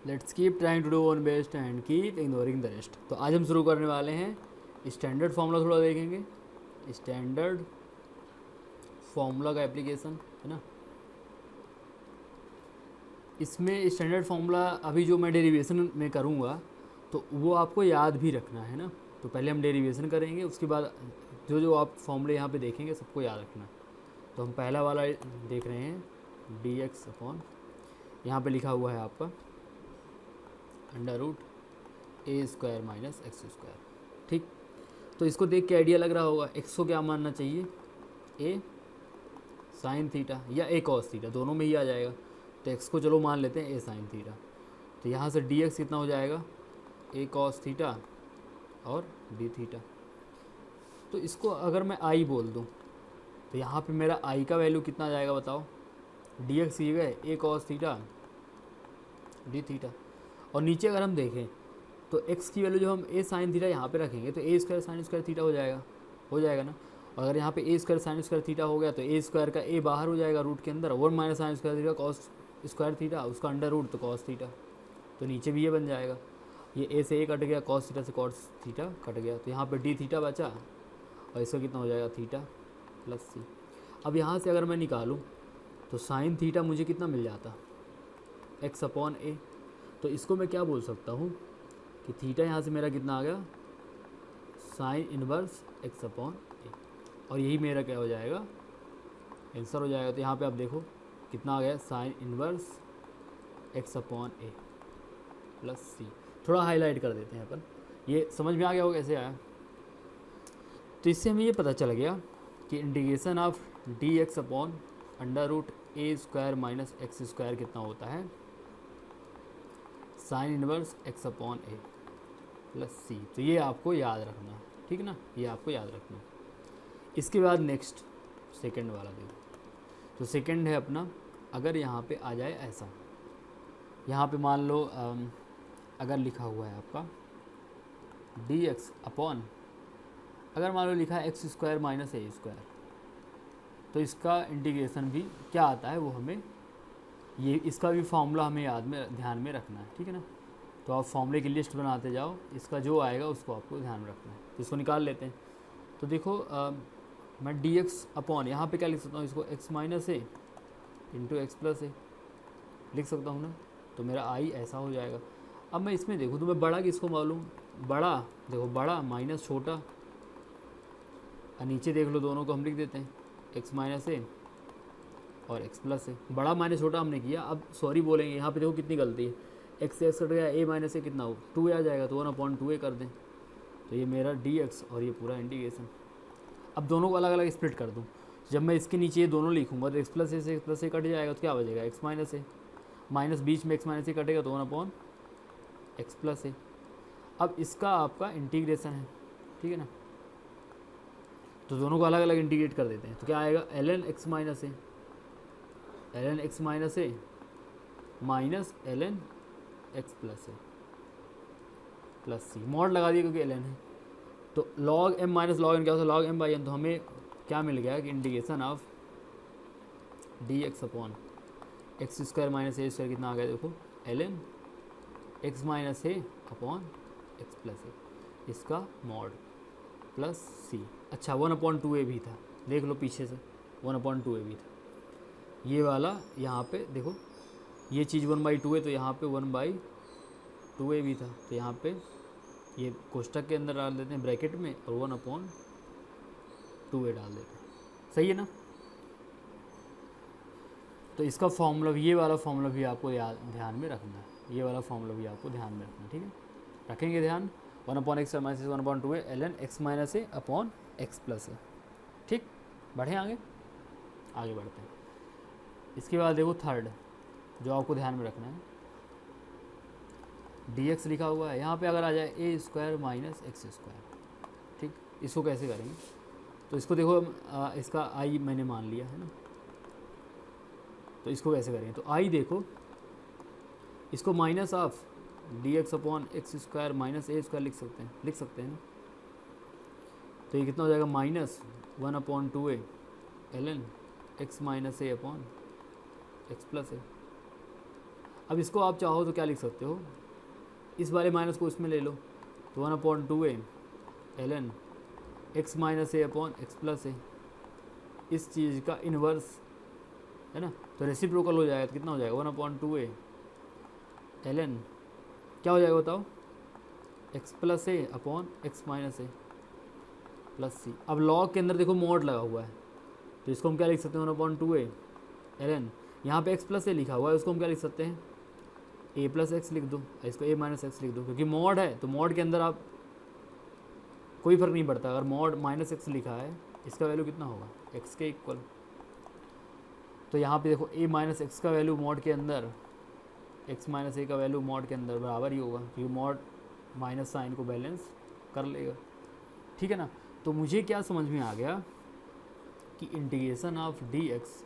Let's keep trying to do one best and keep ignoring the rest. तो आज हम शुरू करने वाले हैं स्टैंडर्ड फार्मूला, थोड़ा देखेंगे स्टैंडर्ड फार्मूला का एप्लीकेशन, है ना। इसमें स्टैंडर्ड फार्मूला अभी जो मैं डेरिवेशन में करूँगा तो वो आपको याद भी रखना है ना। तो पहले हम डेरिवेशन करेंगे, उसके बाद जो जो आप फॉर्मूले यहाँ पे देखेंगे सबको याद रखना। तो हम पहला वाला देख रहे हैं डी एक्स अपॉन, यहाँ पर लिखा हुआ है आपका अंडर रूट ए स्क्वायर माइनस एक्स स्क्वायर। ठीक, तो इसको देख के आइडिया लग रहा होगा एक्स को क्या मानना चाहिए, ए साइन थीटा या ए कॉस थीटा, दोनों में ही आ जाएगा। तो एक्स को चलो मान लेते हैं ए साइन थीटा। तो यहाँ से डी एक्स कितना हो जाएगा, ए कॉस थीटा और डी थीटा। तो इसको अगर मैं आई बोल दूँ तो यहाँ पे मेरा आई का वैल्यू कितना आ जाएगा बताओ, डी एक्स ये गए ए कॉस थीटा डी थीटा। और नीचे अगर हम देखें तो x की वैल्यू जो हम ए साइन थीटा यहाँ पे रखेंगे तो a square sine square theta हो जाएगा ना। और अगर यहाँ पे ए स्क्वायर साइन स्क्वायर थीटा हो गया तो ए स्क्वायर का ए बाहर हो जाएगा रूट के अंदर, one minus sine square theta cos square theta, उसका अंडर रूट तो कॉस थीटा। तो नीचे भी ये बन जाएगा, ये ए से ए कट गया, कॉस थीटा से कॉस थीटा कट गया, तो यहाँ पर डी थीटा बचा और इसका कितना हो जाएगा थीटा प्लस सी। अब यहाँ से अगर मैं निकालूँ तो साइन थीटा मुझे कितना मिल जाता, एक्स अपॉन ए। तो इसको मैं क्या बोल सकता हूँ कि थीटा यहाँ से मेरा कितना आ गया, sign inverse x upon a, और यही मेरा क्या हो जाएगा आंसर हो जाएगा। तो यहाँ पे आप देखो कितना आ गया, साइन इनवर्स एक्स अपॉन ए प्लस सी। थोड़ा हाईलाइट कर देते हैं अपन, ये समझ में आ गया हो कैसे आया। तो इससे हमें ये पता चल गया कि integration of d x upon under root A square minus x square कितना होता है, साइन इनवर्स एक्स अपॉन ए प्लस सी। तो ये आपको याद रखना, ठीक ना, ये आपको याद रखना। इसके बाद नेक्स्ट सेकंड वाला देखो। तो सेकंड है अपना, अगर यहाँ पे आ जाए ऐसा, यहाँ पे मान लो अगर लिखा हुआ है आपका डी एक्स अपॉन, अगर मान लो लिखा है एक्स स्क्वायर माइनस ए स्क्वायर, तो इसका इंटीग्रेशन भी क्या आता है वो हमें, ये इसका भी फार्मूला हमें याद में ध्यान में रखना है, ठीक है ना। तो आप फार्मूले की लिस्ट बनाते जाओ, इसका जो आएगा उसको आपको ध्यान में रखना है। तो इसको निकाल लेते हैं। तो देखो मैं डी एक्स अपॉन यहाँ पे क्या लिख सकता हूँ, इसको एक्स माइनस ए इंटू एक्स प्लस ए लिख सकता हूँ ना। तो मेरा आई ऐसा हो जाएगा। अब मैं इसमें देखूँ तो मैं बड़ा किसको मालूम, बड़ा देखो बड़ा माइनस छोटा, और नीचे देख लो दोनों को हम लिख देते हैं एक्स माइनस ए और एक्स प्लस है। बड़ा माइनस छोटा हमने किया, अब सॉरी बोलेंगे यहाँ पे देखो कितनी गलती है, एक्स से एक्स कट गया, ए माइनस ए कितना हो 2 आ जाएगा, तो 1/2 कर दें। तो ये मेरा डी एक्स और ये पूरा इंटीग्रेशन। अब दोनों को अलग अलग स्प्लिट कर दूँ, जब मैं इसके नीचे ये दोनों लिखूँगा तो एक्स प्लस ए से एक्स प्लस ए कट जाएगा, तो क्या बचेगा एक्स माइनस ए, माइनस बीच में एक्स माइनस ए कटेगा तो 1/x प्लस ए। अब इसका आपका इंटीग्रेशन है, ठीक है ना। तो दोनों को अलग अलग इंटीग्रेट कर देते हैं, तो क्या आएगा ln x माइनस ए, ln x माइनस ए माइनस ln x प्लस ए प्लस सी। मॉड लगा दिया क्योंकि ln है। तो log m minus log n क्या होता है, log m बाई n। तो हमें क्या मिल गया कि integration of d x upon x square minus A square कितना आ गया, देखो ln x minus a upon x plus ए, इसका मॉड प्लस सी। अच्छा 1/2a भी था, देख लो पीछे से 1/2a भी था। ये वाला यहाँ पे देखो, ये चीज़ 1/2 है तो यहाँ पे 1/2a भी था, तो यहाँ पे ये कोष्टक के अंदर डाल देते हैं ब्रैकेट में, और 1/2a डाल देते हैं, सही है ना। तो इसका फॉर्मूला भी, ये वाला फॉर्मूला भी आपको ध्यान में रखना है, ये वाला फॉर्मूला भी आपको ध्यान में रखना है, ठीक है। रखेंगे ध्यान, 1/x minus 1/2a ln x minus a upon x plus a. ठीक, बढ़े आगे बढ़ते हैं। इसके बाद देखो थर्ड जो आपको ध्यान में रखना है, dx लिखा हुआ है, यहाँ पे अगर आ जाए ए स्क्वायर माइनस एक्स स्क्वायर, ठीक, इसको कैसे करेंगे। तो इसको देखो इसका आई मैंने मान लिया है ना, तो इसको कैसे करेंगे। तो आई देखो, इसको minus of d x upon x square minus A square लिख सकते हैं ना। तो ये कितना हो जाएगा, minus 1/2a ln x minus a upon x plus a. अब इसको आप चाहो तो क्या लिख सकते हो, इस वाले माइनस को इसमें ले लो, तो 1/2a ln x minus a upon x plus ए, इस चीज़ का इन्वर्स है ना, तो रेसिप्रोकल हो जाएगा, तो कितना हो जाएगा 1/2a ln क्या हो जाएगा बताओ, एक्स प्लस ए अपॉन एक्स माइनस ए प्लस सी। अब लॉग के अंदर देखो मॉड लगा हुआ है, तो इसको हम क्या लिख सकते हैं 1/2a ln, यहाँ पे x प्लस ए लिखा हुआ है, उसको हम क्या लिख सकते हैं a प्लस एक्स लिख दो, इसको a माइनस एक्स लिख दो, क्योंकि मॉड है तो मॉड के अंदर आप कोई फ़र्क नहीं पड़ता, अगर मॉड माइनस एक्स लिखा है इसका वैल्यू कितना होगा x के इक्वल। तो यहाँ पे देखो a माइनस एक्स का वैल्यू मॉड के अंदर x माइनस ए का वैल्यू मॉड के अंदर बराबर ही होगा, क्योंकि मॉड माइनस साइन को बैलेंस कर लेगा, ठीक है ना। तो मुझे क्या समझ में आ गया कि integration of d x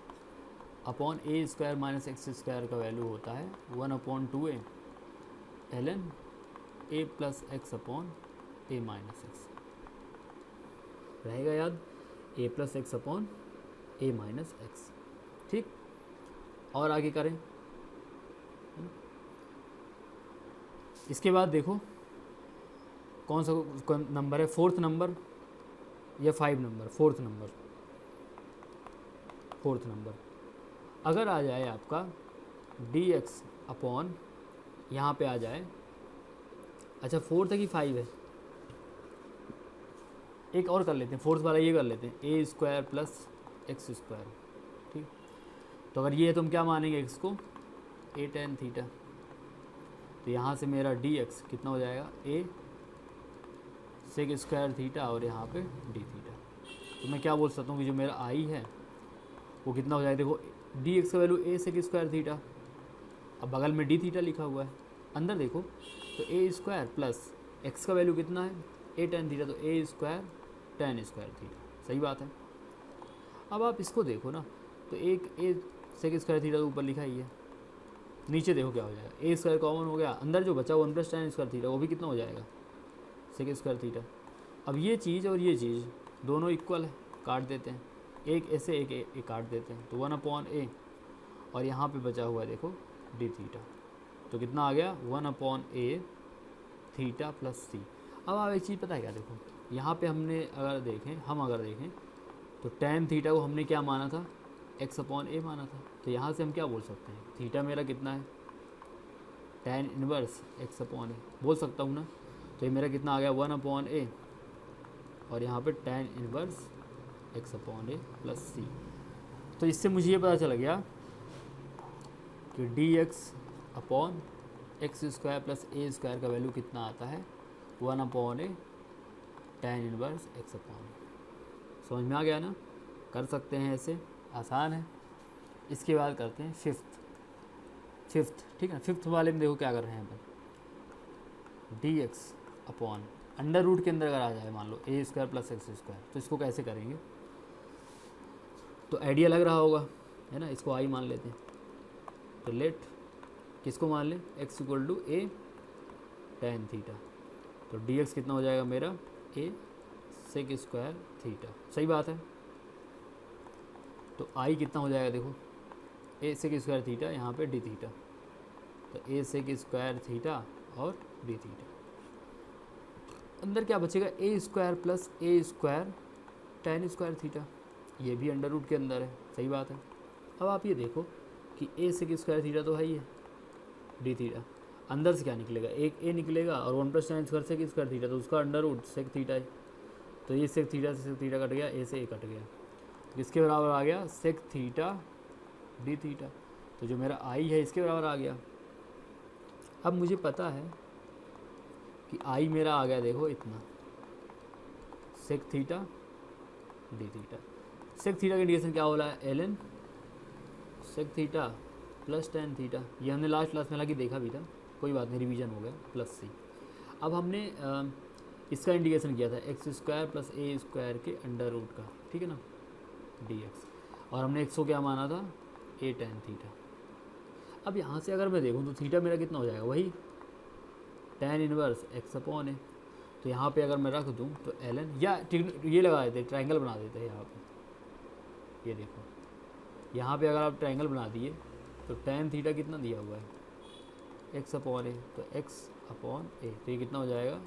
upon a square minus x square का वैल्यू होता है 1/2a ln a plus x upon a minus x, रहेगा याद, a plus x upon a minus x, ठीक। और आगे करें, इसके बाद देखो कौन सा नंबर है, 4th नंबर या 5 number, 4th number, 4th number. अगर आ जाए आपका डी एक्स अपॉन, यहाँ पे आ जाए, अच्छा 4th है कि 5 है, एक और कर लेते हैं, 4th वाला ये कर लेते हैं, ए स्क्वायर प्लस एक्स स्क्वायर, ठीक। तो अगर ये है तो हम क्या मानेंगे x को a tan थीटा, तो यहाँ से मेरा डी एक्स कितना हो जाएगा a सेक स्क्वायर थीटा और यहाँ पे डी थीटा। तो मैं क्या बोल सकता हूँ कि जो मेरा आई है वो कितना हो जाएगा, देखो डी एक्स का value a sec square theta, अब बगल में डी थीटा लिखा हुआ है, अंदर देखो तो a स्क्वायर प्लस x का वैल्यू कितना है a tan थीटा, तो a square tan square theta, सही बात है। अब आप इसको देखो ना, तो एक a सेक स्क्वायर थीटा तो ऊपर लिखा ही है, नीचे देखो क्या हो जाएगा, a स्क्वायर कॉमन हो गया, अंदर जो बचा 1 प्लस tan स्क्वायर थीटा वो भी कितना हो जाएगा सेक स्क्वायर थीटा। अब ये चीज़ और ये चीज़ दोनों इक्वल है, काट देते हैं, एक ऐसे एक काट देते हैं, तो 1/a और यहाँ पे बचा हुआ है देखो डी थीटा, तो कितना आ गया 1/a थीटा प्लस सी। अब आप एक चीज़ पता है क्या, देखो यहाँ पे हमने अगर देखें तो tan थीटा को हमने क्या माना था x/a माना था, तो यहाँ से हम क्या बोल सकते हैं, थीटा मेरा कितना है tan इनवर्स x/a बोल सकता हूँ ना, तो ये मेरा कितना आ गया 1/a और यहाँ पे tan इनवर्स x/a प्लस सी। तो इससे मुझे ये पता चल गया कि d x upon x square plus a square का वैल्यू कितना आता है 1/a tan इनवर्स x/a। समझ में आ गया ना, कर सकते हैं ऐसे, आसान है। इसके बाद करते हैं फिफ्थ, ठीक है। 5th वाले में देखो क्या कर रहे हैं अपन, d x upon under root के अंदर अगर आ जाए मान लो a square plus x square, तो इसको कैसे करेंगे, तो आइडिया लग रहा होगा है ना, इसको आई मान लेते हैं, तो लेट किसको मान लें x equal to a tan theta, तो डी एक्स कितना हो जाएगा मेरा a सेक स्क्वायर थीटा, सही बात है। तो आई कितना हो जाएगा देखो a सेक स्क्वायर थीटा, यहाँ पे डी थीटा, तो a सेक स्क्वायर थीटा और डी थीटा, अंदर क्या बचेगा a square plus a square tan square theta, ये भी अंडर रूट के अंदर है, सही बात है। अब आप ये देखो कि a सेक स्क्वायर थीटा तो है ही है, डी थीटा अंदर से क्या निकलेगा, एक a निकलेगा और 1 plus tan square sec square theta, तो उसका अंडर रूट सेक थीटा है, तो ये सेक थीटा से सेक थीटा कट गया, a से a कट गया, तो इसके बराबर आ गया सेक थीटा डी थीटा, तो जो मेरा आई है इसके बराबर आ गया। अब मुझे पता है कि आई मेरा आ गया देखो इतना sec theta d theta, sec theta का इंटीग्रेशन क्या हो रहा है ln sec theta plus tan theta, ये हमने लास्ट क्लास में हालांकि देखा भी था, कोई बात नहीं, रिवीजन हो गया, प्लस सी। अब हमने इसका इंटीग्रेशन किया था x square plus a square के अंडर रूट का, ठीक है ना, डी एक्स, और हमने एक्स को क्या माना था a tan थीटा। अब यहाँ से अगर मैं देखूँ तो थीटा मेरा कितना हो जाएगा, वही tan इनवर्स x/a, तो यहाँ पे अगर मैं रख दूँ तो ln, या ये लगा देते ट्रायंगल बना देते हैं यहाँ पे, ये देखो यहाँ पे अगर आप ट्रायंगल बना दिए तो tan थीटा कितना दिया हुआ है एक्स अपॉन ए, तो एक्स अपॉन ए, तो ये कितना हो जाएगा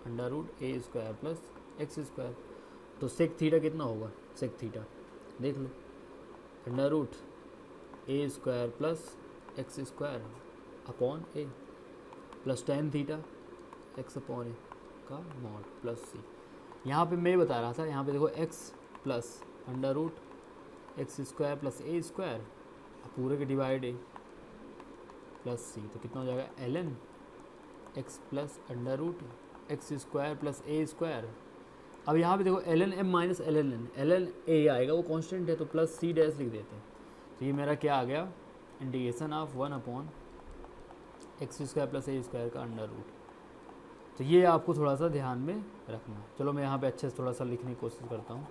अंडर रूट ए स्क्वायर प्लस एक्स स्क्वायर। तो सेक थीटा कितना होगा, सेक थीटा देख लो, under root A square plus x square upon A plus tan theta x upon a का मॉड प्लस सी। यहाँ पे मैं बता रहा था, यहाँ पे देखो x plus under root x square plus a square पूरे के डिवाइड ए प्लस सी, तो कितना हो जाएगा l n x plus under root x square plus a square. अब यहाँ पे देखो l n m minus l n a आएगा, वो कांस्टेंट है तो प्लस सी डैश लिख देते हैं। तो ये मेरा क्या आ गया, integration of 1 upon x square plus a square का अंडर रूट। तो ये आपको थोड़ा सा ध्यान में रखना। चलो मैं यहाँ पे अच्छे से थोड़ा सा लिखने की कोशिश करता हूँ,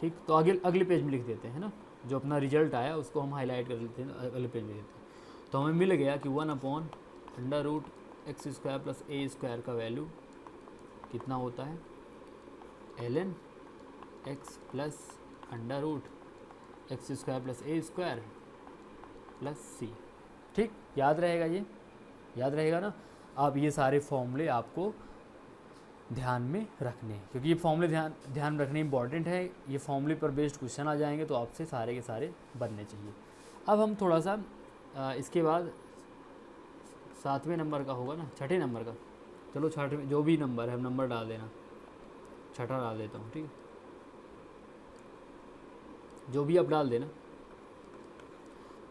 ठीक। तो आगे अगले पेज में लिख देते हैं ना, जो अपना रिजल्ट आया उसको हम हाईलाइट कर लेते हैं, अगले पेज में देते हैं। तो हमें मिल गया कि 1 upon under root x square plus a square का वैल्यू कितना होता है, l n x plus under root x square plus a square plus c. ठीक, याद रहेगा, ये याद रहेगा ना। अब ये सारे फॉर्मूले आपको ध्यान में रखने हैं, क्योंकि ये फॉर्मूले ध्यान रखने इंपॉर्टेंट है। ये फॉर्मूले पर बेस्ड क्वेश्चन आ जाएंगे तो आपसे सारे के सारे बनने चाहिए। अब हम थोड़ा सा इसके बाद 7वें नंबर का होगा ना, 6ठे नंबर का, चलो 6ठे जो भी नंबर है नंबर डाल देना, 6ठा डाल देता हूँ, ठीक है, जो भी आप डाल देना।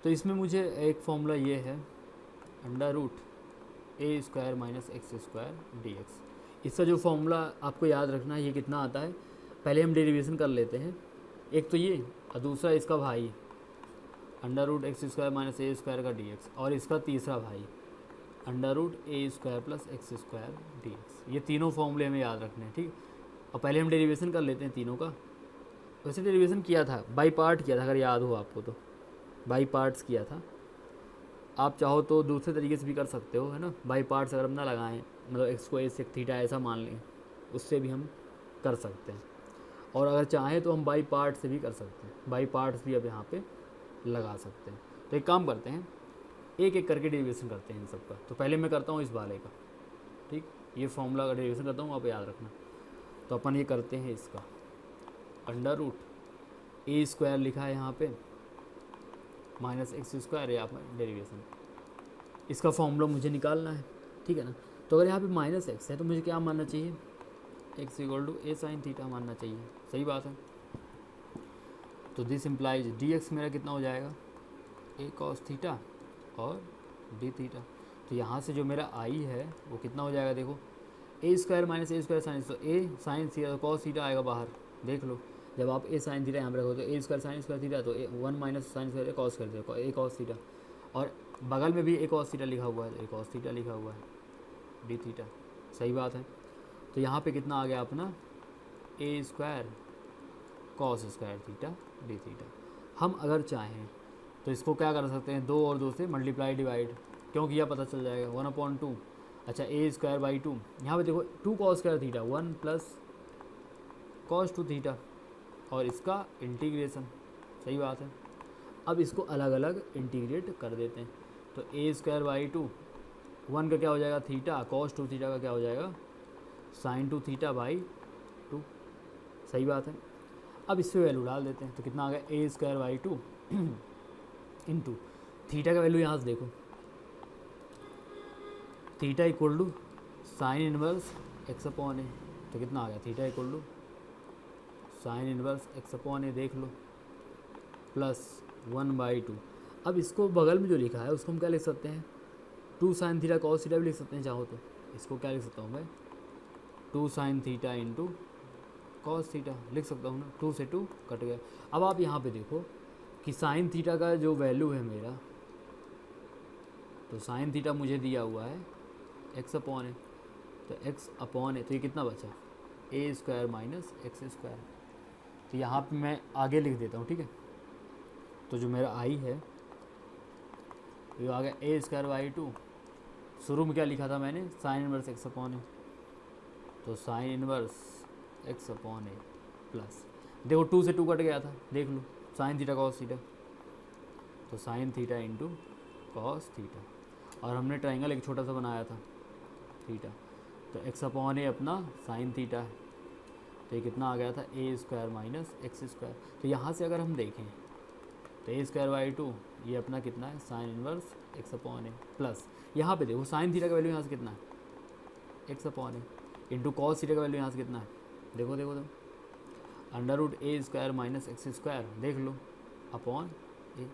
तो इसमें मुझे एक फॉर्मूला ये है, अंडर रूट ए square minus x square d x. इसका जो फॉर्मूला आपको याद रखना है, ये कितना आता है, पहले हम डेरिवेशन कर लेते हैं। एक तो ये और दूसरा इसका भाई under root x square minus ए स्क्वायर का डी एक्स, और इसका तीसरा भाई अंडर रूट ए square plus x square d x. ये तीनों फॉर्मूले हमें याद रखने हैं, ठीक। और पहले हम डेरिवेशन कर लेते हैं तीनों का। वैसे डेरिवेशन किया था, बाई पार्ट किया था, अगर याद हो आपको तो बाई पार्ट्स किया था। आप चाहो तो दूसरे तरीके से भी कर सकते हो, है ना। बाई पार्ट्स अगर हम ना लगाएं, मतलब एक्स को ए सेक थीटा ऐसा मान लें, उससे भी हम कर सकते हैं। और अगर चाहें तो हम बाई पार्ट से भी कर सकते हैं, बाई पार्ट्स भी अब यहाँ पे लगा सकते हैं। तो एक काम करते हैं, एक एक करके डेरिवेशन करते हैं इन सब का। तो पहले मैं करता हूँ इस वाले का, ठीक। ये फॉर्मूला का डेरिवेशन करता हूँ, आप याद रखना। तो अपन ये करते हैं इसका, अंडर रूट ए स्क्वायर लिखा है यहाँ पे माइनस एक्स स्क्वायर है यहाँ पर डेरिवेशन। इसका फॉर्मूला मुझे निकालना है, ठीक है ना। तो अगर यहाँ पे माइनस एक्स है तो मुझे क्या मानना चाहिए, x equal to a sine theta मानना चाहिए, सही बात है। तो दिस इम्प्लाइज डी एक्स मेरा कितना हो जाएगा, ए कॉस थीटा और डी थीटा। तो यहाँ से जो मेरा आई है वो कितना हो जाएगा, देखो a square minus A square sign, तो ए साइन थीटा कॉस थीटा आएगा बाहर, देख लो। जब आप ए साइन थीटा यहाँ पर रखो तो a square sine square theta, तो 1 माइनस साइन स्क्वायर कॉस कर दो, ए कॉस थीटा। और बगल में भी ए कॉस थीटा लिखा हुआ है, ए कॉस थीटा लिखा हुआ है, डी थीटा, सही बात है। तो यहाँ पे कितना आ गया अपना, a square cos square theta d theta. हम अगर चाहें तो इसको क्या कर सकते हैं, 2 और 2 से मल्टीप्लाई डिवाइड, क्यों किया पता चल जाएगा, 1/2। अच्छा, ए स्क्वायर बाई 2, यहाँ पे देखो 2 cos square theta 1 plus cos 2 theta, और इसका इंटीग्रेशन, सही बात है। अब इसको अलग अलग इंटीग्रेट कर देते हैं। तो ए स्क्वायर बाई 2, 1 का क्या हो जाएगा थीटा, कॉस 2 थीटा का क्या हो जाएगा साइन 2 थीटा बाई 2, सही बात है। अब इस पर वैल्यू डाल देते हैं, तो कितना आ गया, a square by 2 into theta का वैल्यू यहाँ से देखो, theta equal to sine inverse x upon a. तो कितना आ गया, theta equal to sine inverse x upon a, देख लो, प्लस 1/2। अब इसको बगल में जो लिखा है उसको हम क्या लिख सकते हैं, 2 साइन थीटा कॉस थीटा भी लिख सकते हैं चाहो तो। इसको क्या लिख सकता हूँ मैं, 2 sine theta into cos theta लिख सकता हूँ ना, 2 से 2 कट गया। अब आप यहाँ पे देखो कि साइन थीटा का जो वैल्यू है मेरा, तो साइन थीटा मुझे दिया हुआ है एक्स अपॉन ए, तो एक्स अपॉन ए, तो ये कितना बचा, ए स्क्वायर माइनस एक्स स्क्वायर। तो यहाँ पे मैं आगे लिख देता हूँ, ठीक है। तो जो मेरा आई है वो आ गया ए स्क्वायर बाई 2, शुरू में क्या लिखा था मैंने, sign inverse x upon a, तो साइन इनवर्स एक्स अपॉन ए प्लस, देखो 2 से 2 कट गया था, देख लो, साइन थीटा कॉस थीटा, तो sine theta into cos theta. और हमने ट्राइंगल एक छोटा सा बनाया था थीटा, तो एक्स अपॉन ए अपना साइन थीटा है, तो ये कितना आ गया था ए स्क्वायर माइनस एक्स स्क्वायर। तो यहाँ से अगर हम देखें तो ए स्क्वायर बाई 2 ये अपना कितना है साइन इनवर्स एक्स अपॉन ए, प्लस यहाँ पे देखो साइन थीटा का वैल्यू यहाँ से कितना है एक्स अपॉन ए, इंटू कॉस थीटा का वैल्यू यहाँ से कितना है, देखो देखो देखो अंडर रूट ए स्क्वायर माइनस एक्स स्क्वायर, देख लो अपॉन ए।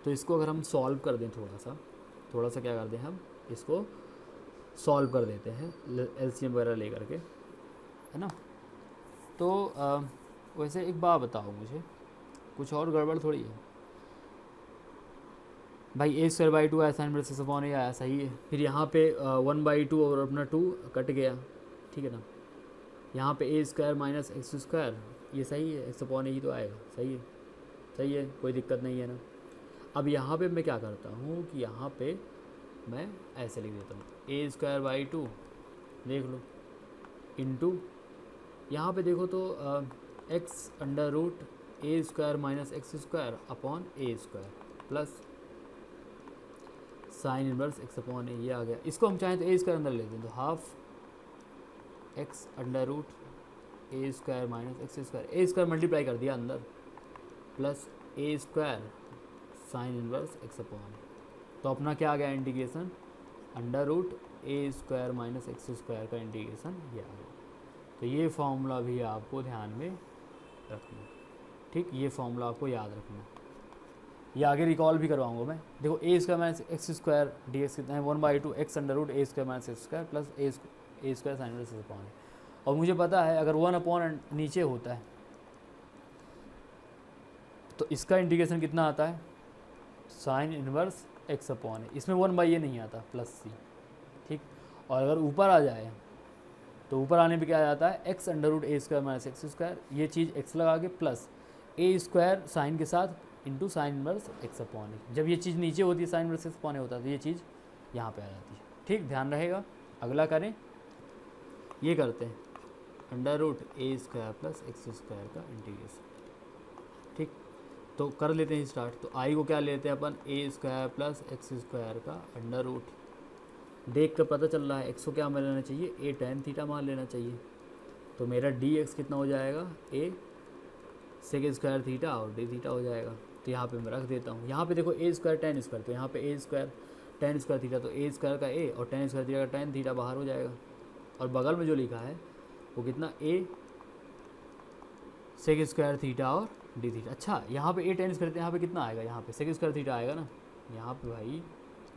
तो इसको अगर हम सॉल्व कर दें थोड़ा सा क्या कर दें, हम इसको सॉल्व कर देते हैं एलसीएम वगैरह ले करके, है ना। तो वैसे एक बात बताओ मुझे, कुछ और गड़बड़ थोड़ी है भाई। ए स्क्वायर बाई 2 आया साइन इनवर्स एक्स अपॉन ए आया, सही है। फिर यहाँ पे 1/2 और अपना 2 कट गया, ठीक है ना। यहाँ पे ए स्क्वायर माइनस एक्स स्क्वायर ये सही है, एक्स अपॉन ए ही तो आएगा, सही है, कोई दिक्कत नहीं है ना। अब यहाँ पे मैं क्या करता हूँ कि यहाँ पे मैं ऐसे लिख देता हूँ ए स्क्वायर बाई 2, देख लो, इंटू यहाँ पे देखो तो x under root A square minus x square upon a square plus sine inverse x upon a, ये आ गया। इसको हम चाहें तो ए स्क्वायर अंदर ले दें, तो half x under root A square minus x square, a square multiply कर दिया अंदर, plus a square sine inverse x upon a. तो अपना क्या आ गया इंटीग्रेशन, अंडर रूट ए स्क्वायर माइनस एक्स स्क्वायर का इंटीग्रेशन ये आ गया। तो ये फॉर्मूला भी आपको ध्यान में रखना, ठीक, ये फॉर्मूला आपको याद रखना। ये आगे रिकॉल भी करवाऊंगा मैं। देखो a square minus x square d x कितना है 1/2 x under root A square minus x square plus a square sine inverse x upon a. और मुझे पता है अगर 1 अपॉन नीचे होता है तो इसका इंटीग्रेशन कितना आता है साइन इनवर्स एक्स अपॉन ए, इसमें 1/a नहीं आता प्लस सी, ठीक। और अगर ऊपर आ जाए तो ऊपर आने पे क्या आ जाता है एक्स अंडर रूट ए स्क्वायर माइनस एक्स स्क्वायर, ये चीज़ एक्स लगा के प्लस ए स्क्वायर साइन के साथ into sine inverse x upon a. जब ये चीज़ नीचे होती है sine inverse x upon a होता है तो ये चीज़ यहाँ पे आ जाती है, ठीक, ध्यान रहेगा। अगला करें, ये करते हैं अंडर रूट ए स्क्वायर प्लस एक्स स्क्वायर का इंटीग्रेशन, ठीक। तो कर लेते हैं स्टार्ट। तो आई को क्या लेते हैं अपन ए स्क्वायर प्लस एक्स स्क्वायर का अंडर रूट, देख कर पता चल रहा है एक्स को क्या मान लेना चाहिए ए टेन थीटा मान लेना चाहिए। तो मेरा डी एक्स कितना हो जाएगा ए सेक स्क्वायर थीटा और डी थीटा हो जाएगा। तो यहाँ पे मैं रख देता हूँ, यहाँ पे देखो ए स्क्वायर टेन स्क्वायर, तो यहाँ पे ए स्क्वायर टेन स्क्वायर थीटा, तो ए स्क्वायर का ए और टेन स्क्वायर थीटा का टेन थीटा बाहर हो जाएगा। और बगल में जो लिखा है वो कितना ए सेक स्क्वायर थीटा और डी थीटा। अच्छा यहाँ पे ए टेन स्क्वायर, यहाँ पे कितना आएगा, यहाँ पे सेक स्क्वायर थीटा आएगा ना। यहाँ पे भाई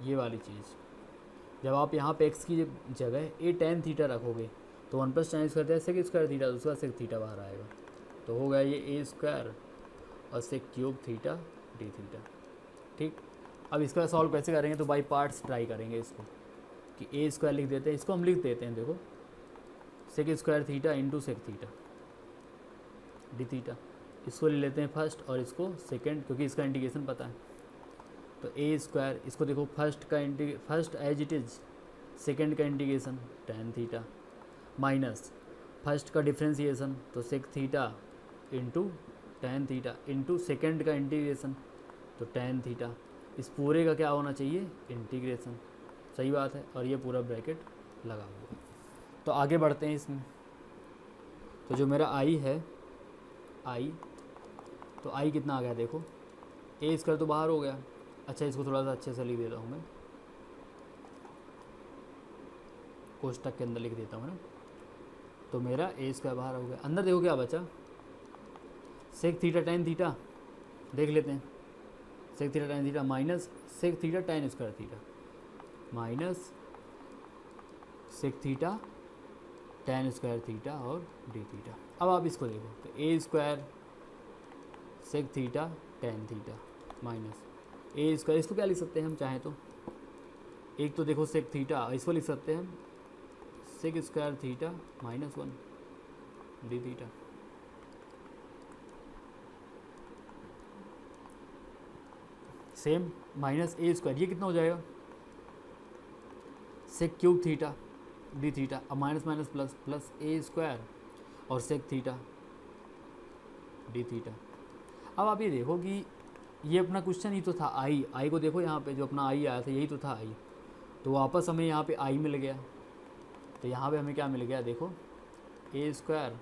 ये वाली चीज़, जब आप यहाँ पे एक्स की जगह ए टेन थीटा रखोगे तो 1 plus tan square sec square theta, तो उसका सेक थीटा बाहर आएगा। तो हो गया ये ए स्क्वायर और sec cube theta d theta, ठीक। अब इसका सॉल्व कैसे करेंगे, तो बाई पार्ट्स ट्राई करेंगे इसको, कि ए स्क्वायर लिख देते हैं, इसको हम लिख देते हैं, देखो sec square theta into sec theta d theta, इसको ले लेते हैं फर्स्ट और इसको सेकंड, क्योंकि इसका इंटीग्रेशन पता है। तो ए स्क्वायर, इसको देखो first as it is, second का integration tan theta minus first का डिफ्रेंसिएशन, तो sec theta into tan theta into second का इंटीग्रेशन, तो टेन थीटा। इस पूरे का क्या होना चाहिए इंटीग्रेशन, सही बात है। और ये पूरा ब्रैकेट लगा हुआ। तो आगे बढ़ते हैं इसमें। तो जो मेरा आई है आई, तो आई कितना आ गया देखो, ए स्क्वायर तो बाहर हो गया। अच्छा इसको थोड़ा सा अच्छे से लिख देता हूँ मैं, कोष्टक के अंदर लिख देता हूँ ना। तो मेरा ए स्क्वायर बाहर हो गया, अंदर देखो क्या बचा सेक थीटा टेन थीटा, देख लेते हैं sec theta tan theta minus sec theta tan square theta minus sec theta tan square theta और डी थीटा। अब आप इसको देखो, तो a square sec theta tan theta minus A square, इसको क्या लिख सकते हैं हम चाहें तो, एक तो देखो सेक थीटा, इसको लिख सकते हैं हम sec square theta minus 1 d theta. Same minus ए स्क्वायर, ये कितना हो जाएगा sec cube theta d theta, अब minus minus plus plus a square और सेक थीटा डी थीटा। अब आप ये देखो कि ये अपना क्वेश्चन ही तो था आई को देखो यहाँ पे जो अपना आई आया था यही तो था आई। तो वापस हमें यहाँ पे आई मिल गया। तो यहाँ पे हमें क्या मिल गया, देखो a square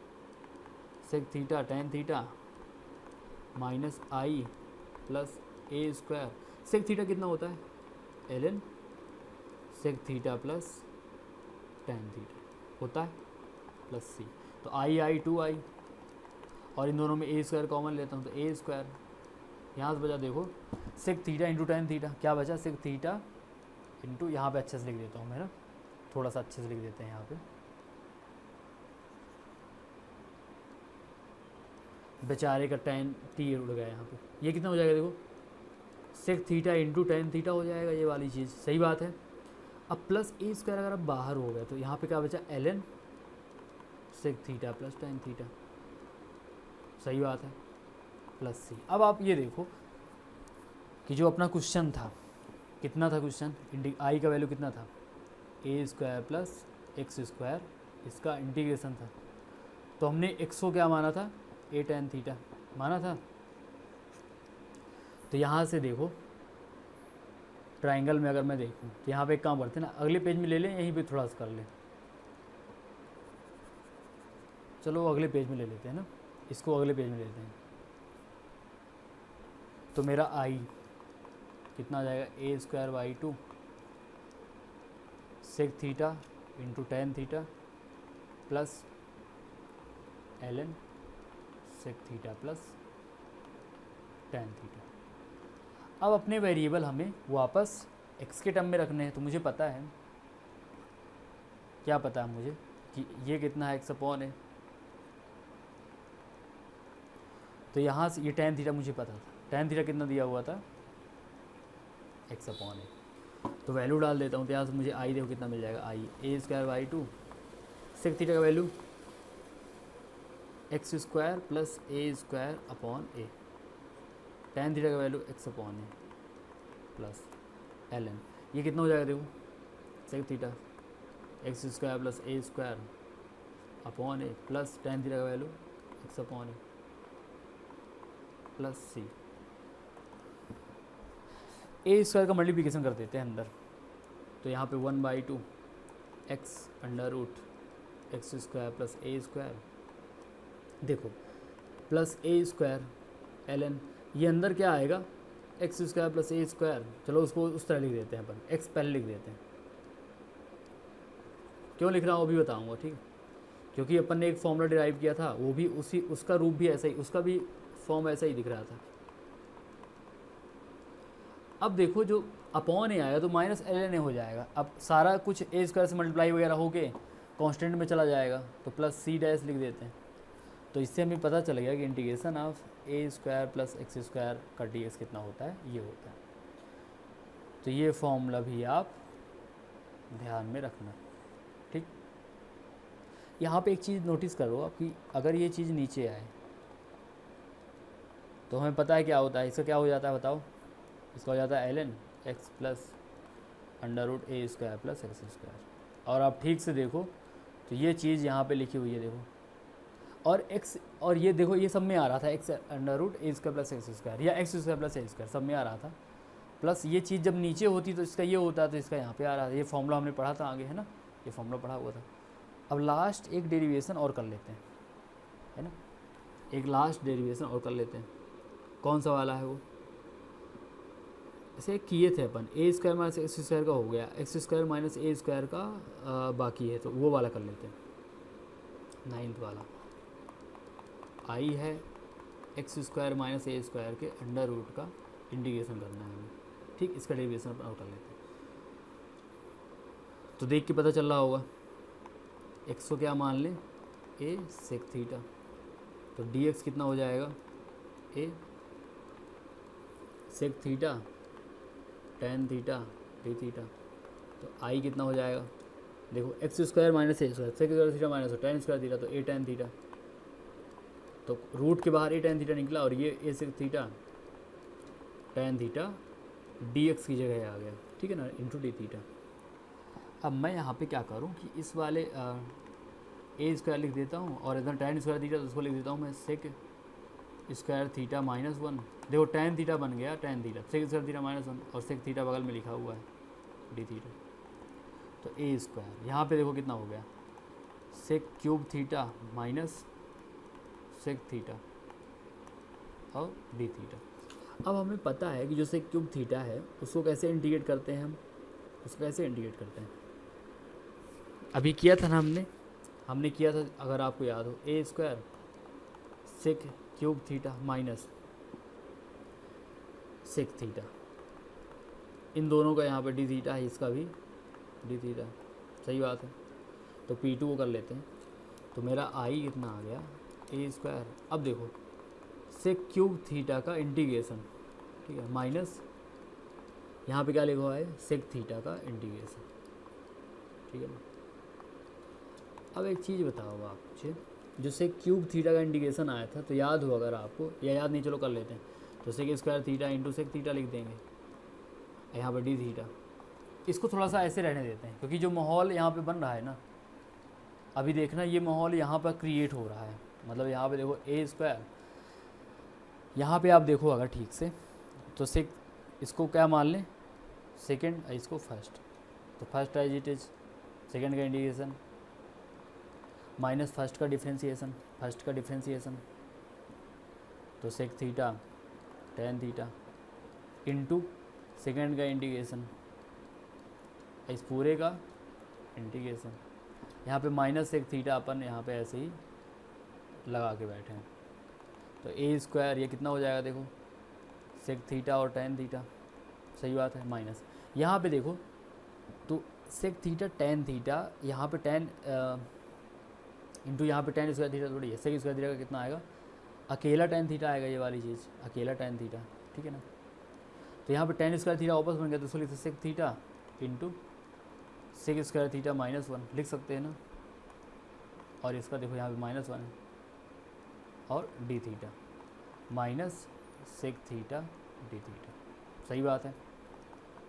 sec theta tan theta minus I plus a square sec theta कितना होता है l n sec theta plus tan theta होता है प्लस सी। तो आई 2 आई और इन दोनों में ए स्क्वायर कॉमन लेता हूँ तो ए स्क्वायर यहाँ से बचा, देखो sec theta into tan theta क्या बचा, सेक थीटा इंटू, यहाँ पे अच्छे से लिख देता हूँ मैं ना, थोड़ा सा अच्छे से लिख देते हैं यहाँ पे, बेचारे का टेन टी उड़ गया यहाँ पे, ये कितना हो जाएगा देखो sec theta into tan theta हो जाएगा ये वाली चीज़, सही बात है। अब प्लस ए स्क्वायर अगर अब बाहर हो गया तो यहाँ पे क्या बचा l n sec theta plus tan theta, सही बात है, प्लस सी। अब आप ये देखो कि जो अपना क्वेश्चन था कितना था क्वेश्चन, आई का वैल्यू कितना था ए स्क्वायर प्लस एक्स स्क्वायर, इसका इंटीग्रेशन था। तो हमने एक्स को क्या माना था ए टेन थीटा माना था। तो यहाँ से देखो ट्राइंगल में अगर मैं देखूँ तो यहाँ पे एक काम करते हैं ना, अगले पेज में ले लें, यहीं पे थोड़ा सा कर लें, चलो अगले पेज में ले लेते हैं ना, इसको अगले पेज में लेते हैं। तो मेरा आई कितना आ जाएगा a square by 2 sec theta into tan theta plus l n sec theta plus tan theta. अब अपने वेरिएबल हमें वापस x के टर्म में रखने हैं। तो मुझे पता है, क्या पता है मुझे कि ये कितना है x अपॉन है, तो यहाँ से ये टेन थीटा मुझे पता था, टेन थीटा कितना दिया हुआ था x अपॉन है। तो वैल्यू डाल देता हूँ, तो यहाँ से मुझे आई देखो कितना मिल जाएगा, I a square by 2 sec theta का value x square plus a square upon a, tan theta का वैल्यू एक्स अपॉन ए प्लस एल एन, ये कितना हो जाएगा देखो sec theta x square plus a square upon A plus tan theta का value x upon A plus c. A square का multiplication कर देते हैं अंदर, तो यहाँ पे 1/2 x under root x square plus a square, देखो plus a square L n, ये अंदर क्या आएगा x square plus a square, चलो उसको उस तरह लिख देते हैं अपन, एक्स पहले लिख देते हैं, क्यों लिख रहा हूँ वो भी बताऊँगा, ठीक है, क्योंकि अपन ने एक फॉर्मूला डिराइव किया था, वो भी उसी उसका रूप भी ऐसा ही, उसका भी फॉर्म ऐसा ही दिख रहा था। अब देखो जो अपॉन ए आएगा तो माइनस एल एन ए हो जाएगा, अब सारा कुछ ए स्क्वायर से मल्टीप्लाई वगैरह होके कांस्टेंट में चला जाएगा, तो प्लस सी डैश लिख देते हैं। तो इससे हमें पता चल गया कि integration of A square plus x square का डी एक्स कितना होता है, ये होता है। तो ये फॉर्मूला भी आप ध्यान में रखना, ठीक। यहाँ पे एक चीज़ नोटिस करो आप कि अगर ये चीज़ नीचे आए तो हमें पता है क्या होता है, इसका क्या हो जाता है बताओ, इसका हो जाता है l n x plus under root ए स्क्वायर प्लस एक्स स्क्वायर। और आप ठीक से देखो तो ये चीज़ यहाँ पे लिखी हुई है देखो, और x और ये देखो ये सब में आ रहा था एक्स अंडर रूट ए स्क्वायर प्लस एक्स स्क्वायर या x square plus a square सब में आ रहा था, प्लस ये चीज़ जब नीचे होती तो इसका ये होता तो इसका यहाँ पे आ रहा था। ये फॉर्मूला हमने पढ़ा था आगे, है ना, ये फॉर्मूला पढ़ा हुआ था। अब लास्ट एक डेरिवेशन और कर लेते हैं, है ना, एक लास्ट डेरिवेशन और कर लेते हैं। कौन सा वाला है वो, ऐसे किए थे अपन, ए स्क्वायर माइनस एक्स स्क्वायर का हो गया, एक्स स्क्वायर माइनस ए स्क्वायर का बाकी है, तो वो वाला कर लेते हैं। 9th वाला आई है एक्स स्क्वायर माइनस ए स्क्वायर के अंडर रूट का इंटीग्रेशन करना है हमें, ठीक, इसका डेरिवेशन अपन और कर लेते हैं। तो देख के पता चल रहा होगा एक्स को क्या मान लें ए सेक थीटा, तो डी एक्स कितना हो जाएगा a sec theta tan theta d theta, तो आई कितना हो जाएगा देखो एक्स स्क्वायर माइनस ए square sec square theta minus tan square theta, तो ए टेन थीटा, तो रूट के बाहर ए टेन थीटा निकला और ये a sec theta tan theta d x की जगह आ गया, ठीक है ना, इंटू डी थीटा। अब मैं यहाँ पे क्या करूँ कि इस वाले ए स्क्वायर लिख देता हूँ और इधर टेन स्क्वायर थीटा तो उसको लिख देता हूँ मैं सेक स्क्वायर थीटा माइनस 1, देखो टेन थीटा बन गया tan theta, sec square theta minus 1 और सेक थीटा बगल में लिखा हुआ है डी थीटा, तो ए स्क्वायर यहाँ पे देखो कितना हो गया, sec cube theta minus sec theta और डी थीटा। अब हमें पता है कि जो सेक क्यूब थीटा है उसको कैसे इंटीग्रेट करते हैं, हम उसको कैसे इंटीग्रेट करते हैं, अभी किया था ना हमने किया था, अगर आपको याद हो, a square sec cube theta minus sec theta, इन दोनों का यहाँ पे डी थीटा है, इसका भी डी थीटा, सही बात है। तो P2 को कर लेते हैं, तो मेरा आई कितना आ गया, ए स्क्वायर। अब देखो सेक क्यूब थीटा का इंटीग्रेशन, ठीक है, माइनस यहाँ पे क्या लिखा हुआ है, सेक थीटा का इंटीग्रेशन, ठीक है ना। अब एक चीज़ बताओ आप मुझे, जो सेक क्यूब थीटा का इंटीग्रेशन आया था, तो याद हो अगर आपको, या याद नहीं चलो कर लेते हैं, तो sec square theta into sec theta लिख देंगे, यहाँ पर डी थीटा। इसको थोड़ा सा ऐसे रहने देते हैं, क्योंकि जो माहौल यहाँ पे बन रहा है ना, अभी देखना ये माहौल यहाँ पर क्रिएट हो रहा है, मतलब यहाँ पे देखो ए स्क्वायर, यहाँ पे आप देखो अगर ठीक से, तो सेक इसको क्या मान लें, सेकेंड, इसको फर्स्ट, तो first as it is, second का इंटीग्रेशन माइनस फर्स्ट का डिफ्रेंसिएशन, तो sec theta tan theta into second का इंटीग्रेशन, इस पूरे का इंटीग्रेशन, यहाँ पे माइनस सेक थीटा अपन यहाँ पे ऐसे ही लगा के बैठे हैं, तो ए स्क्वायर ये कितना हो जाएगा, देखो सेक थीटा और टेन थीटा, सही बात है, माइनस यहाँ पे देखो, तो सेक थीटा टेन थीटा, यहाँ पे टेन इंटू यहाँ पे टेन स्क्वायर थीटा थोड़ी है, सेक स्क्वायर थीटा का कितना आएगा, अकेला टेन थीटा आएगा, ये वाली चीज़ अकेला टेन थीटा, ठीक है ना। तो यहाँ पे टेन स्क्वायर थीटा वापस बन गया, तो उसको लिख सकते sec theta into sec square theta minus one लिख सकते हैं ना, और इसका देखो यहाँ पे माइनस वन है, और d theta minus sec theta d theta, सही बात है।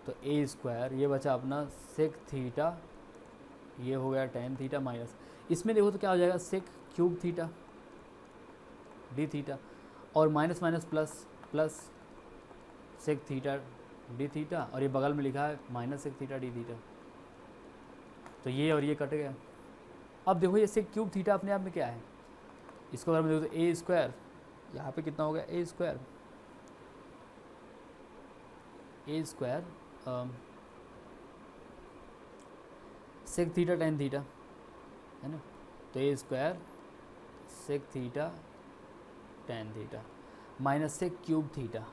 तो ए स्क्वायर ये बचा अपना सेक थीटा, ये हो गया टेन थीटा माइनस, इसमें देखो तो क्या हो जाएगा, sec cube theta d theta, और minus minus plus plus sec theta d theta, और ये बगल में लिखा है minus sec theta d theta, तो ये और ये कट गया। अब देखो ये सेक क्यूब थीटा अपने आप में क्या है, इसको अगर मैं देखो तो ए स्क्वायर, यहाँ पे कितना हो गया, a square sec theta tan theta है ना, तो a square sec theta tan theta minus sec cube theta,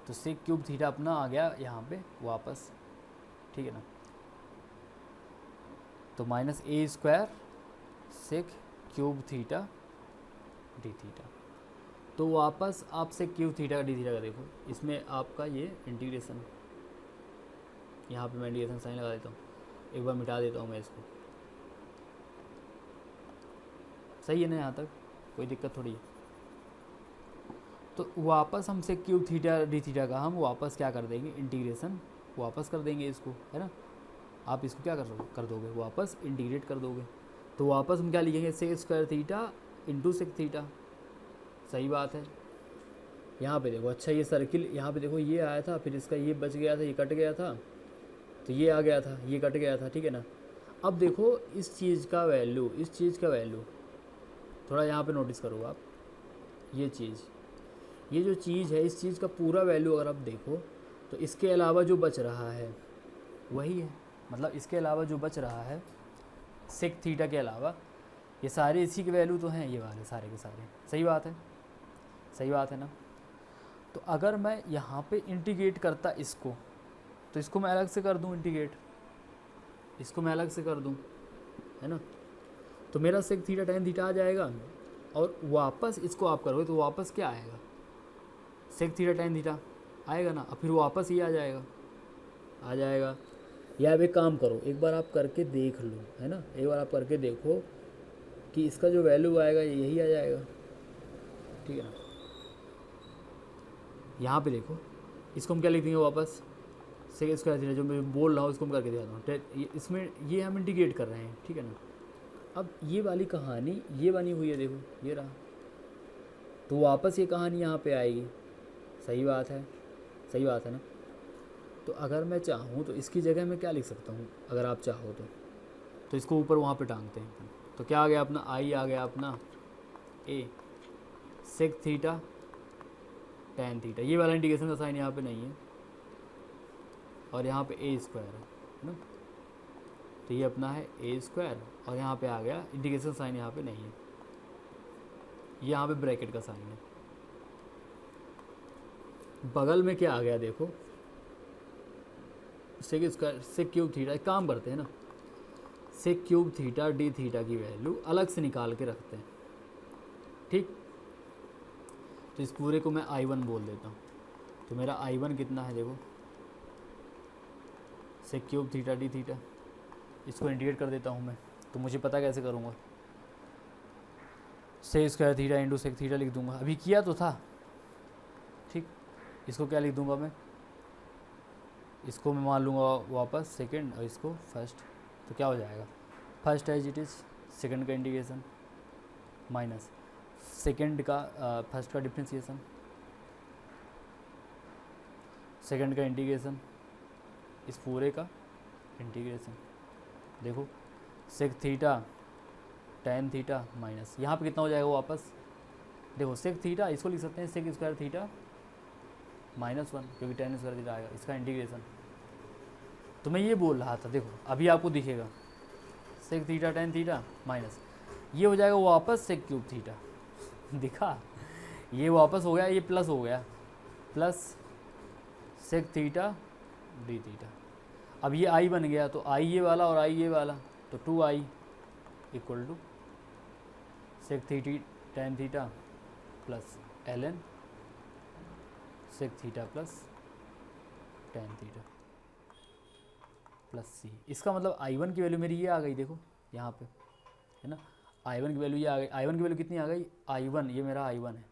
तो सेक क्यूब थीटा अपना आ गया यहाँ पे वापस, ठीक है ना। तो माइनस ए square sec cube theta d theta, तो वापस आप sec cube theta d theta का देखो, इसमें आपका ये इंटीग्रेशन, यहाँ पे मैं इंटीग्रेशन साइन लगा देता हूँ, एक बार मिटा देता हूँ मैं इसको, सही है ना, यहाँ तक कोई दिक्कत थोड़ी है। तो वापस हम sec cube theta d theta का हम वापस क्या कर देंगे, इंटीग्रेशन वापस कर देंगे इसको, है ना। आप इसको क्या कर दोगे, वापस इंटीग्रेट कर दोगे, तो वापस हम क्या लिखेंगे, sec square theta into sec theta, सही बात है। यहाँ पे देखो, अच्छा ये सर्किल यहाँ पे देखो ये आया था, फिर इसका ये बच गया था, ये कट गया था, तो ये आ गया था, ये कट गया था, ठीक है ना। अब देखो इस चीज़ का वैल्यू थोड़ा यहाँ पे नोटिस करो आप, ये जो चीज़ है, इस चीज़ का पूरा वैल्यू अगर आप देखो, तो इसके अलावा जो बच रहा है वही है, मतलब इसके अलावा जो बच रहा है सेक थीटा के अलावा, ये सारे इसी के वैल्यू तो हैं, ये वाले सारे के सारे, सही बात है ना। तो अगर मैं यहाँ पे इंटीग्रेट करता इसको, तो इसको मैं अलग से कर दूँ इंटीग्रेट, इसको मैं अलग से कर दूँ, है ना, तो मेरा सेक थीटा टेन थीटा आ जाएगा, और वापस इसको आप करोगे तो वापस क्या आएगा, सेक थीटा टेन थीटा आएगा ना, और फिर वापस ये आ जाएगा। या अब एक काम करो, एक बार आप करके देख लो, है ना, एक बार आप करके देखो कि इसका जो वैल्यू आएगा यही आ जाएगा, ठीक है ना। यहाँ पे देखो, इसको हम क्या लिख देंगे वापस, सेक स्क्वायर थीटा, जो मैं बोल रहा हूँ इसको हम करके दिखाता हूँ, इसमें ये हम इंटीग्रेट कर रहे हैं, ठीक है ना। अब ये वाली कहानी ये बनी हुई है, देखो ये रहा, तो वापस ये कहानी यहाँ पे आएगी, सही बात है ना। तो अगर मैं चाहूँ तो इसकी जगह मैं क्या लिख सकता हूँ, अगर आप चाहो तो इसको ऊपर वहाँ पे टांगते हैं। तो क्या आ गया अपना, आई आ गया अपना ए सेक थीटा टैन थीटा, ये वाला इंटीग्रेशन का साइन यहाँ पे नहीं है, और यहाँ पे ए स्क्वायर है ना, तो ये अपना है ए स्क्वायर, और यहाँ पे आ गया इंटीग्रेशन साइन यहाँ पे नहीं है, यहाँ पे ब्रैकेट का साइन है। बगल में क्या आ गया देखो, sec square sec cube theta. एक काम करते हैं ना, sec cube theta d theta की वैल्यू अलग से निकाल के रखते हैं, ठीक। तो इस पूरे को मैं I1 बोल देता हूँ। तो मेरा I1 कितना है देखो, sec cube theta d theta, इसको इंटीग्रेट कर देता हूँ मैं। तो मुझे पता कैसे करूँगा, sec square theta into sec theta लिख दूंगा, अभी किया तो था, ठीक। इसको क्या लिख दूंगा मैं, इसको मैं मान लूँगा वापस सेकंड और इसको फर्स्ट। तो क्या हो जाएगा, first as it is, second का इंटीग्रेशन माइनस सेकंड का फर्स्ट का डिफ्रेंशिएशन, सेकंड का इंटीग्रेशन, इस पूरे का इंटीग्रेशन। देखो sec theta tan theta minus, यहाँ पे कितना हो जाएगा वापस, देखो सेक थीटा इसको लिख सकते हैं सेक स्क्वायर थीटा -1, क्योंकि टैन स्क्वायर थीटा आएगा, इसका इंटीग्रेशन। तो मैं ये बोल रहा था, देखो अभी आपको दिखेगा sec theta tan theta minus, ये हो जाएगा वापस सेक क्यूब थीटा, दिखा, ये वापस हो गया, ये प्लस हो गया, plus sec theta d theta. अब ये आई बन गया, तो आई ये वाला और आई ये वाला, तो 2i equal to sec theta tan theta plus ln sec theta plus tan theta plus c। इसका मतलब I1 की वैल्यू मेरी ये आ गई, देखो यहाँ पे है ना, I1 की वैल्यू ये आ गई। I1 की वैल्यू कितनी आ गई, I1 ये मेरा I1 है,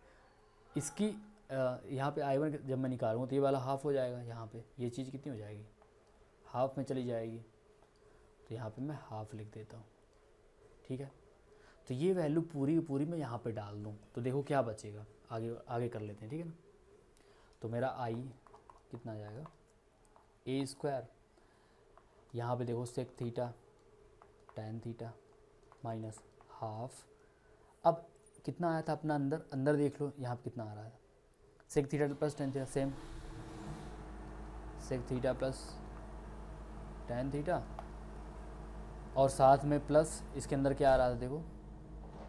इसकी यहाँ पे I1 जब मैं निकालूँ तो ये वाला हाफ हो जाएगा, यहाँ पे ये चीज़ कितनी हो जाएगी, हाफ में चली जाएगी। तो यहाँ पे मैं हाफ लिख देता हूँ, ठीक है। तो ये वैल्यू पूरी की पूरी मैं यहाँ पे डाल दूँ, तो देखो क्या बचेगा, आगे आगे कर लेते हैं, ठीक है ना। तो मेरा I कितना आ जाएगा, ए स्क्वायर, यहाँ पे देखो sec theta tan theta minus half. अब कितना आया था अपना अंदर, अंदर देख लो यहाँ पे कितना आ रहा है, sec theta plus tan theta, same sec theta plus tan theta, और साथ में प्लस इसके अंदर क्या आ रहा था देखो,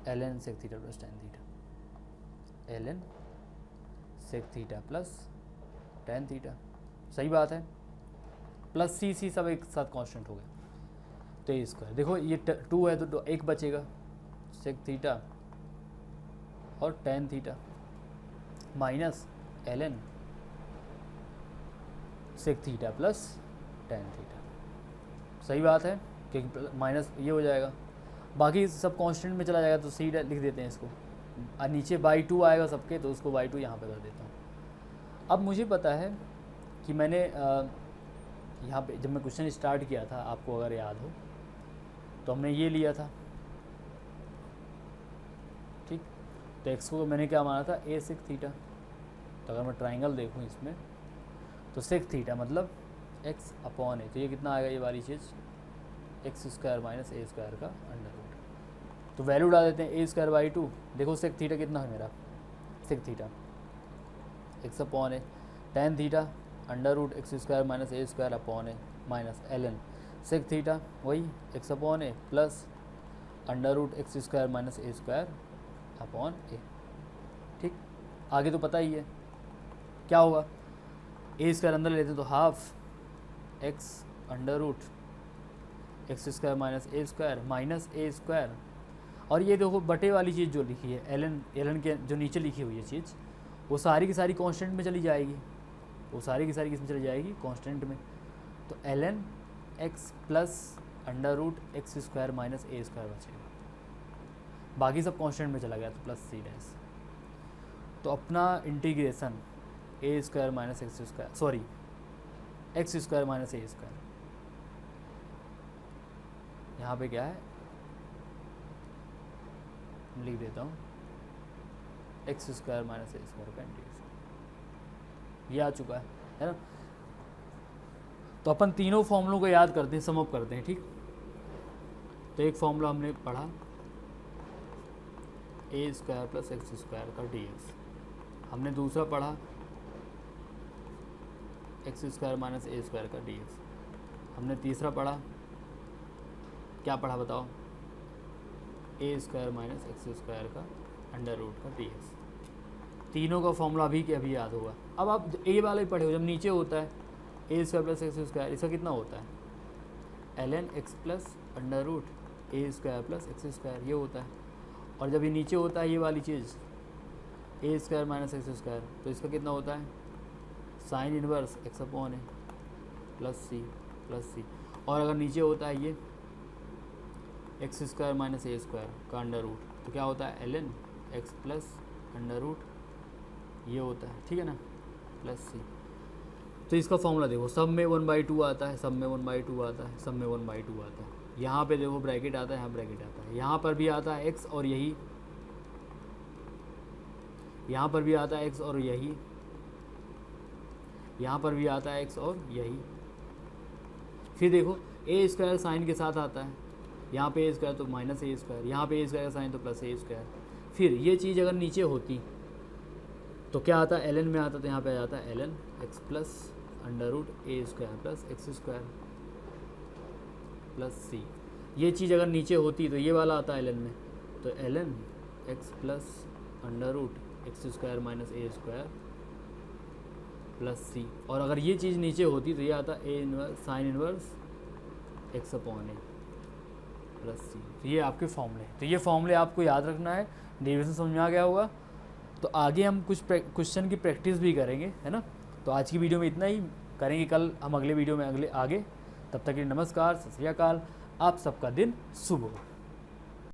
ln sec theta plus tan theta, ln sec theta plus tan theta, सही बात है, प्लस सी सब एक साथ कांस्टेंट हो गया। तो ए स्क्वायर, देखो ये 2 है तो एक बचेगा, सेक थीटा और tan theta minus ln sec theta plus tan theta, सही बात है, क्योंकि माइनस ये हो जाएगा, बाकी सब कांस्टेंट में चला जाएगा, तो सी लिख देते हैं इसको, और नीचे बाई 2 आएगा सबके, तो उसको बाई 2 यहाँ पे कर देता हूँ। अब मुझे पता है कि मैंने यहाँ पे जब मैं क्वेश्चन स्टार्ट किया था, आपको अगर याद हो, तो हमने ये लिया था, ठीक। तो एक्स को मैंने क्या माना था, ए सेक थीटा। तो अगर मैं ट्राइंगल देखूँ इसमें, तो सेक थीटा मतलब एक्स अपॉन ए, तो ये कितना आएगा, ये वाली चीज़ एक्स स्क्वायर माइनस ए स्क्वायर का अंडर रूट। तो वैल्यू डाल देते हैं, ए स्क्वायर बाई 2, देखो सेक थीटा कितना है मेरा, sec theta x upon a, tan theta under root x square minus A square upon a minus ln sec theta वही x upon A plus under root x square minus A square upon a, ठीक। आगे तो पता ही है क्या होगा, ए square अंदर लेते तो half x under root x square minus ए स्क्वायर माइनस ए स्क्वायर, और ये देखो बटे वाली चीज़ जो लिखी है ln के जो नीचे लिखी हुई है चीज़, वो सारी की सारी कांस्टेंट में चली जाएगी, वो सारी की सारी किस में चली जाएगी, कांस्टेंट में। तो ln x plus under root x square minus ए स्क्वायर बचेगा, बाकी सब कांस्टेंट में चला गया, तो प्लस सी डैश। तो अपना integration a square minus x square, sorry x square minus A square, यहाँ पे क्या है लिख देता हूँ, एक्स स्क्वायर माइनस ए स्क्वायर का इंटीग्रेशन, ये आ चुका है ना। तो अपन तीनों फॉर्मूलों को याद करते हैं, सम अप करते हैं, ठीक। तो एक फॉर्मूला हमने पढ़ा ए स्क्वायर प्लस एक्स स्क्वायर का dx, हमने दूसरा पढ़ा एक्स स्क्वायर माइनस ए स्क्वायर का dx, हमने तीसरा पढ़ा, क्या पढ़ा बताओ, ए स्क्वायर माइनस एक्स स्क्वायर का अंडर रूट का dx। तीनों का फॉर्मूला अभी के अभी याद होगा। अब आप ए वाला ही पढ़े हो, जब नीचे होता है A square plus x square, इसका कितना होता है ln x plus under root ए स्क्वायर प्लस एक्स स्क्वायर, ये होता है। और जब ये नीचे होता है ये वाली चीज़ a square minus x square, तो इसका कितना होता है साइन इनवर्स एक्स अपॉन ए प्लस सी। और अगर नीचे होता है ये एक्स स्क्वायर माइनस ए स्क्वायर का अंडर रूट, तो क्या होता है ln x plus under root, ये होता है, ठीक है ना, प्लस सी। तो इसका फॉर्मूला देखो, सब में 1/2 आता है, सब में 1/2 आता है, सब में 1/2 आता है। यहाँ पे देखो ब्रैकेट आता है, यहाँ ब्रैकेट आता है, यहाँ पर भी आता है x और यही, यहाँ पर भी आता है x और यही, यहाँ पर भी आता है x और यही। फिर देखो ए स्क्वायर साइन के साथ आता है, यहाँ पे ए स्क्वायर तो माइनस ए स्क्वायर, यहाँ पे ए स्क्वायर साइन तो प्लस ए स्क्वायर। फिर ये चीज़ अगर नीचे होती तो क्या आता है ln में आता, तो यहाँ पे आ जाता है ln x plus under root ए square plus x square plus C. ये चीज़ अगर नीचे होती तो ये वाला आता है ln में, तो ln x plus under root x square minus ए स्क्वायर प्लस सी। और अगर ये चीज़ नीचे होती तो ये आता ए inverse sine inverse x upon ए प्लस सी। तो ये आपके फॉर्मूले हैं। तो ये फॉर्मूले आपको याद रखना है। डेरिवेशन समझ में आ गया होगा। तो आगे हम कुछ क्वेश्चन की प्रैक्टिस भी करेंगे, है ना। तो आज की वीडियो में इतना ही, करेंगे कल हम अगले वीडियो में आगे। तब तक के लिए नमस्कार, सत श्री अकाल, आप सबका दिन शुभ हो।